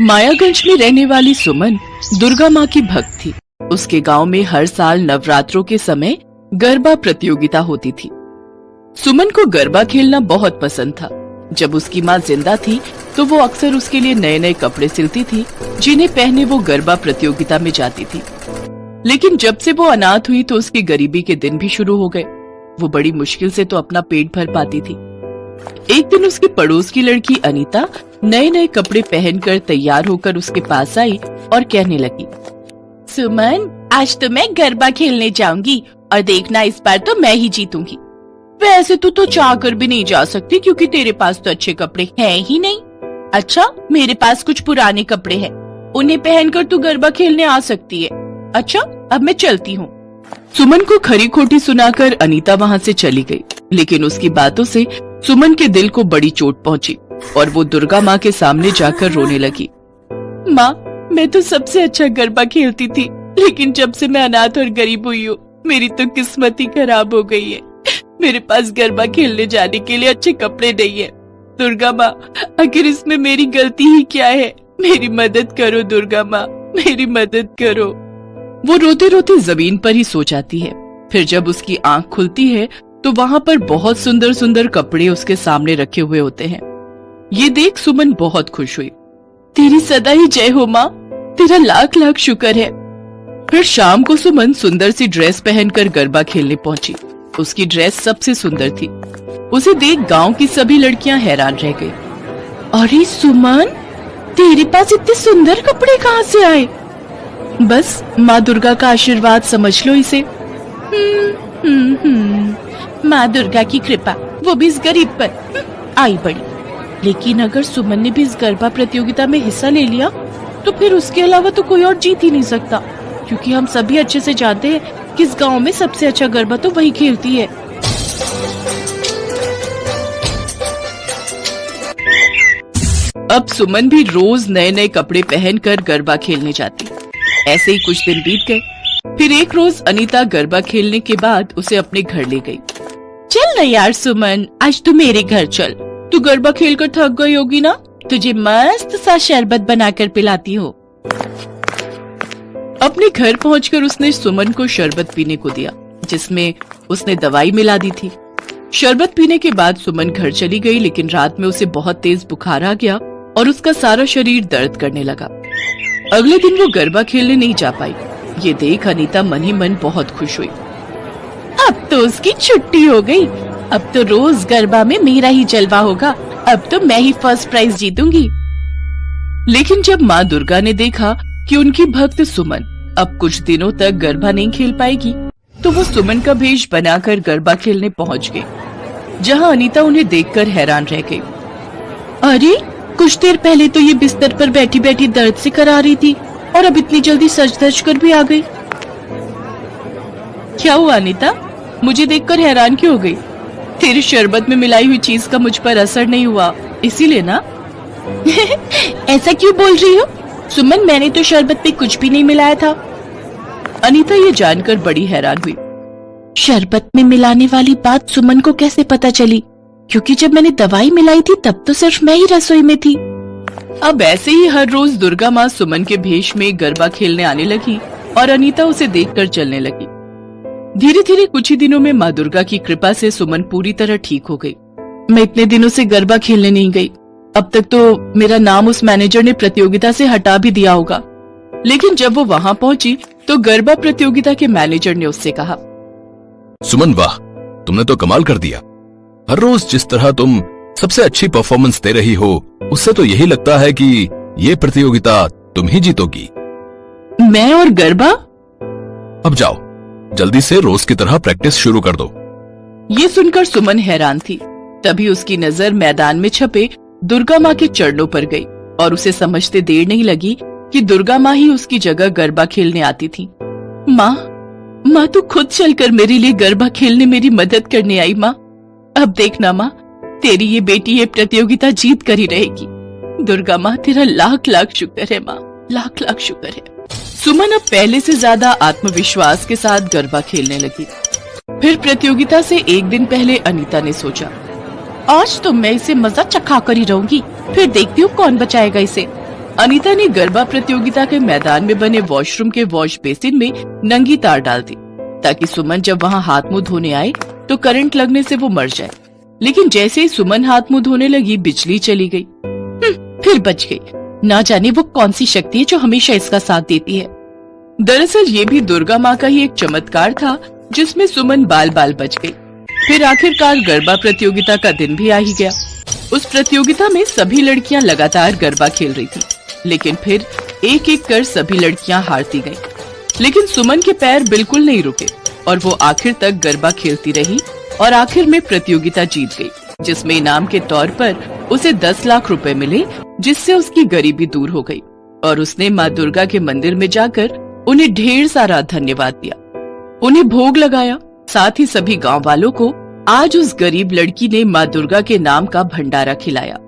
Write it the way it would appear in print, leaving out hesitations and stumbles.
मायागंज में रहने वाली सुमन दुर्गा माँ की भक्त थी। उसके गांव में हर साल नवरात्रों के समय गरबा प्रतियोगिता होती थी। सुमन को गरबा खेलना बहुत पसंद था। जब उसकी माँ जिंदा थी तो वो अक्सर उसके लिए नए नए कपड़े सिलती थी, जिन्हें पहने वो गरबा प्रतियोगिता में जाती थी। लेकिन जब से वो अनाथ हुई तो उसकी गरीबी के दिन भी शुरू हो गए। वो बड़ी मुश्किल से तो अपना पेट भर पाती थी। एक दिन उसके पड़ोस की लड़की अनीता नए नए कपड़े पहनकर तैयार होकर उसके पास आई और कहने लगी, सुमन, आज तो मैं गरबा खेलने जाऊंगी और देखना इस बार तो मैं ही जीतूंगी। वैसे तो चाह कर भी नहीं जा सकती क्योंकि तेरे पास तो अच्छे कपड़े हैं ही नहीं। अच्छा, मेरे पास कुछ पुराने कपड़े हैं, उन्हें पहनकर तू गरबा खेलने आ सकती है। अच्छा, अब मैं चलती हूँ। सुमन को खरी खोटी सुनाकर अनीता वहाँ से चली गई, लेकिन उसकी बातों से सुमन के दिल को बड़ी चोट पहुँची और वो दुर्गा माँ के सामने जाकर रोने लगी। माँ, मैं तो सबसे अच्छा गरबा खेलती थी, लेकिन जब से मैं अनाथ और गरीब हुई हूँ, मेरी तो किस्मत ही खराब हो गई है। मेरे पास गरबा खेलने जाने के लिए अच्छे कपड़े नहीं है। दुर्गा माँ, आखिर इसमें मेरी गलती ही क्या है? मेरी मदद करो दुर्गा माँ, मेरी मदद करो। वो रोते रोते जमीन पर ही सो जाती है। फिर जब उसकी आंख खुलती है तो वहाँ पर बहुत सुंदर सुंदर कपड़े उसके सामने रखे हुए होते हैं। ये देख सुमन बहुत खुश हुई। तेरी सदा ही जय हो माँ, तेरा लाख लाख शुक्र है। फिर शाम को सुमन सुंदर सी ड्रेस पहनकर गरबा खेलने पहुंची। उसकी ड्रेस सबसे सुंदर थी। उसे देख गांव की सभी लड़कियां हैरान रह गई। अरे सुमन, तेरे पास इतने सुंदर कपड़े कहाँ से आए? बस माँ दुर्गा का आशीर्वाद समझ लो इसे। माँ दुर्गा की कृपा, वो भी इस गरीब पर आई बड़ी। लेकिन अगर सुमन ने भी इस गरबा प्रतियोगिता में हिस्सा ले लिया तो फिर उसके अलावा तो कोई और जीत ही नहीं सकता, क्योंकि हम सभी अच्छे से जानते हैं कि इस गांव में सबसे अच्छा गरबा तो वही खेलती है। अब सुमन भी रोज नए नए कपड़े पहनकर गरबा खेलने जाती। ऐसे ही कुछ दिन बीत गए। फिर एक रोज अनीता गरबा खेलने के बाद उसे अपने घर ले गई। चल ना यार सुमन, आज तू मेरे घर चल। तू गरबा खेलकर थक गई होगी ना, तुझे मस्त सा शरबत बनाकर पिलाती हूँ। अपने घर पहुंचकर उसने सुमन को शरबत पीने को दिया, जिसमें उसने दवाई मिला दी थी। शरबत पीने के बाद सुमन घर चली गई, लेकिन रात में उसे बहुत तेज बुखार आ गया और उसका सारा शरीर दर्द करने लगा। अगले दिन वो गरबा खेलने नहीं जा पाई। ये देख अनीता मन ही मन बहुत खुश हुई। अब तो उसकी छुट्टी हो गई। अब तो रोज गरबा में मेरा ही जलवा होगा। अब तो मैं ही फर्स्ट प्राइज जीतूंगी। लेकिन जब माँ दुर्गा ने देखा कि उनकी भक्त सुमन अब कुछ दिनों तक गरबा नहीं खेल पाएगी, तो वो सुमन का भेष बनाकर गरबा खेलने पहुँच गई, जहाँ अनीता उन्हें देखकर हैरान रह गई। अरे, कुछ देर पहले तो ये बिस्तर पर बैठी बैठी दर्द से करा रही थी और अब इतनी जल्दी सज धज कर भी आ गई। क्या हुआ अनीता, मुझे देखकर हैरान क्यों हो गई? तेरे शरबत में मिलाई हुई चीज का मुझ पर असर नहीं हुआ, इसीलिए ना? ऐसा क्यों बोल रही हो सुमन, मैंने तो शरबत में कुछ भी नहीं मिलाया था। अनीता ये जानकर बड़ी हैरान हुई। शरबत में मिलाने वाली बात सुमन को कैसे पता चली? क्योंकि जब मैंने दवाई मिलाई थी तब तो सिर्फ मैं ही रसोई में थी। अब ऐसे ही हर रोज दुर्गा माँ सुमन के भेष में गरबा खेलने आने लगी और अनीता उसे देखकर चलने लगी। धीरे धीरे कुछ ही दिनों में माँ दुर्गा की कृपा से सुमन पूरी तरह ठीक हो गई। मैं इतने दिनों से गरबा खेलने नहीं गई। अब तक तो मेरा नाम उस मैनेजर ने प्रतियोगिता से हटा भी दिया होगा। लेकिन जब वो वहाँ पहुंची तो गरबा प्रतियोगिता के मैनेजर ने उससे कहा, सुमन वाह, तुमने तो कमाल कर दिया। हर रोज जिस तरह तुम सबसे अच्छी परफॉर्मेंस दे रही हो, उससे तो यही लगता है कि ये प्रतियोगिता तुम ही जीतोगी। मैं और गरबा? अब जाओ, जल्दी से रोज की तरह प्रैक्टिस शुरू कर दो। ये सुनकर सुमन हैरान थी। तभी उसकी नजर मैदान में छपे दुर्गा माँ के चरणों पर गई और उसे समझते देर नहीं लगी कि दुर्गा माँ ही उसकी जगह गरबा खेलने आती थी। माँ तू खुद चलकर मेरे लिए गरबा खेलने मेरी मदद करने आई। माँ, अब देखना माँ, तेरी ये बेटी ये प्रतियोगिता जीत कर ही रहेगी। दुर्गा माँ, तेरा लाख लाख शुक्र है माँ, लाख लाख शुक्र है। सुमन अब पहले से ज्यादा आत्मविश्वास के साथ गरबा खेलने लगी। फिर प्रतियोगिता से एक दिन पहले अनीता ने सोचा, आज तो मैं इसे मजा चखा कर ही रहूंगी, फिर देखती हूँ कौन बचाएगा इसे। अनीता ने गरबा प्रतियोगिता के मैदान में बने वॉशरूम के वॉश बेसिन में नंगी तार डाल दी ताकि सुमन जब वहाँ हाथ मुंह धोने आए तो करंट लगने से वो मर जाए। लेकिन जैसे ही सुमन हाथ मुंह धोने लगी बिजली चली गई। फिर बच गई। ना जाने वो कौन सी शक्ति है जो हमेशा इसका साथ देती है। दरअसल ये भी दुर्गा माँ का ही एक चमत्कार था जिसमें सुमन बाल बाल बच गई। फिर आखिरकार गरबा प्रतियोगिता का दिन भी आ ही गया। उस प्रतियोगिता में सभी लड़कियां लगातार गरबा खेल रही थी, लेकिन फिर एक एक कर सभी लड़कियां हारती गईं। लेकिन सुमन के पैर बिल्कुल नहीं रुके और वो आखिर तक गरबा खेलती रही और आखिर में प्रतियोगिता जीत गई, जिसमें इनाम के तौर पर उसे 10 लाख रुपए मिले, जिससे उसकी गरीबी दूर हो गई और उसने माँ दुर्गा के मंदिर में जाकर उन्हें ढेर सारा धन्यवाद दिया, उन्हें भोग लगाया। साथ ही सभी गांव वालों को आज उस गरीब लड़की ने माँ दुर्गा के नाम का भंडारा खिलाया।